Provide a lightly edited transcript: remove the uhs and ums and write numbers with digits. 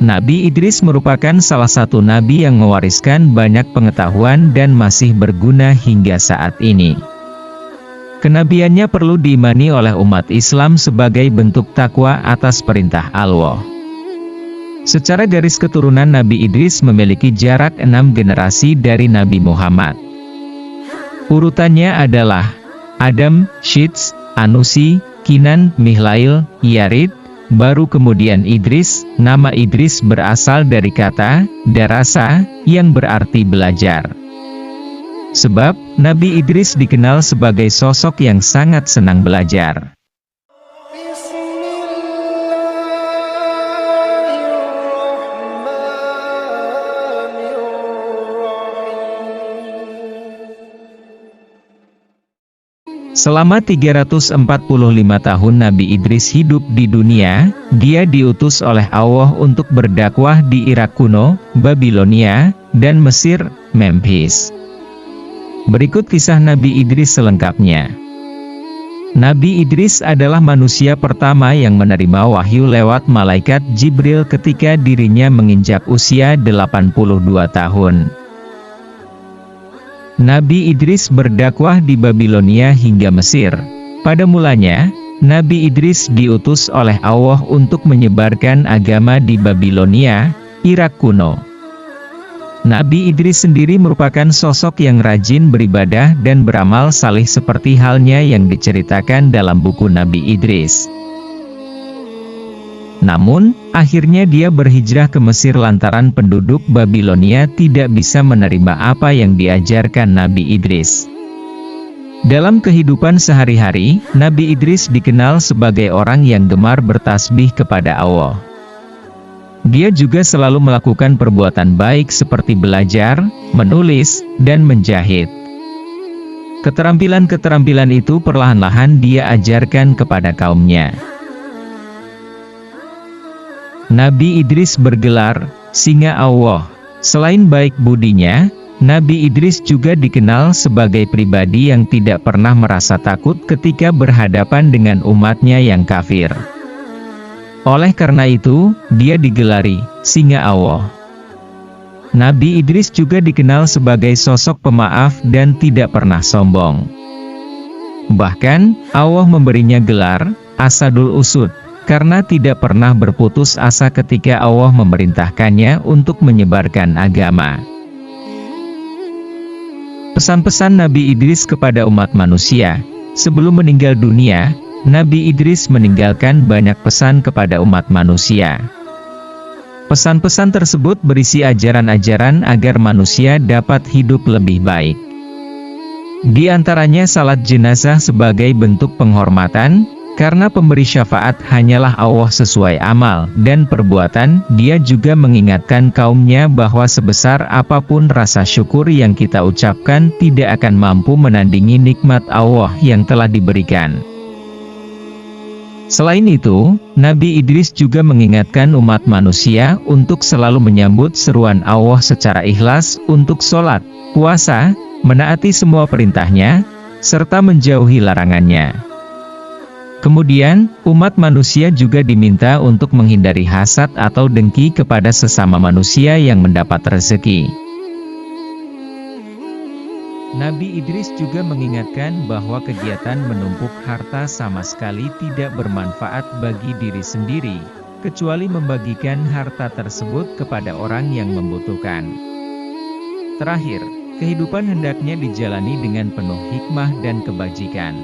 Nabi Idris merupakan salah satu nabi yang mewariskan banyak pengetahuan dan masih berguna hingga saat ini. Kenabiannya perlu diimani oleh umat Islam sebagai bentuk takwa atas perintah Allah. Secara garis keturunan Nabi Idris memiliki jarak 6 generasi dari Nabi Muhammad. Urutannya adalah Adam, Syits, Anusi, Kinan, Mihlail, Yarid, baru kemudian Idris. Nama Idris berasal dari kata darasa yang berarti belajar. Sebab Nabi Idris dikenal sebagai sosok yang sangat senang belajar. Selama 345 tahun Nabi Idris hidup di dunia, dia diutus oleh Allah untuk berdakwah di Irak kuno, Babilonia, dan Mesir, Memphis. Berikut kisah Nabi Idris selengkapnya. Nabi Idris adalah manusia pertama yang menerima wahyu lewat malaikat Jibril ketika dirinya menginjak usia 82 tahun. Nabi Idris berdakwah di Babilonia hingga Mesir. Pada mulanya, Nabi Idris diutus oleh Allah untuk menyebarkan agama di Babilonia, Irak kuno. Nabi Idris sendiri merupakan sosok yang rajin beribadah dan beramal saleh seperti halnya yang diceritakan dalam buku Nabi Idris. Namun, akhirnya dia berhijrah ke Mesir lantaran penduduk Babilonia tidak bisa menerima apa yang diajarkan Nabi Idris. Dalam kehidupan sehari-hari, Nabi Idris dikenal sebagai orang yang gemar bertasbih kepada Allah. Dia juga selalu melakukan perbuatan baik seperti belajar, menulis, dan menjahit. Keterampilan-keterampilan itu perlahan-lahan dia ajarkan kepada kaumnya. Nabi Idris bergelar singa Allah. Selain baik budinya, Nabi Idris juga dikenal sebagai pribadi yang tidak pernah merasa takut ketika berhadapan dengan umatnya yang kafir. Oleh karena itu, dia digelari singa Allah. Nabi Idris juga dikenal sebagai sosok pemaaf dan tidak pernah sombong. Bahkan, Allah memberinya gelar Asadul Usud, karena tidak pernah berputus asa ketika Allah memerintahkannya untuk menyebarkan agama. Pesan-pesan Nabi Idris kepada umat manusia. Sebelum meninggal dunia, Nabi Idris meninggalkan banyak pesan kepada umat manusia. Pesan-pesan tersebut berisi ajaran-ajaran agar manusia dapat hidup lebih baik. Di antaranya salat jenazah sebagai bentuk penghormatan, karena pemberi syafaat hanyalah Allah sesuai amal dan perbuatan. Dia juga mengingatkan kaumnya bahwa sebesar apapun rasa syukur yang kita ucapkan tidak akan mampu menandingi nikmat Allah yang telah diberikan. Selain itu, Nabi Idris juga mengingatkan umat manusia untuk selalu menyambut seruan Allah secara ikhlas untuk sholat, puasa, menaati semua perintahnya, serta menjauhi larangannya. Kemudian, umat manusia juga diminta untuk menghindari hasad atau dengki kepada sesama manusia yang mendapat rezeki. Nabi Idris juga mengingatkan bahwa kegiatan menumpuk harta sama sekali tidak bermanfaat bagi diri sendiri, kecuali membagikan harta tersebut kepada orang yang membutuhkan. Terakhir, kehidupan hendaknya dijalani dengan penuh hikmah dan kebajikan.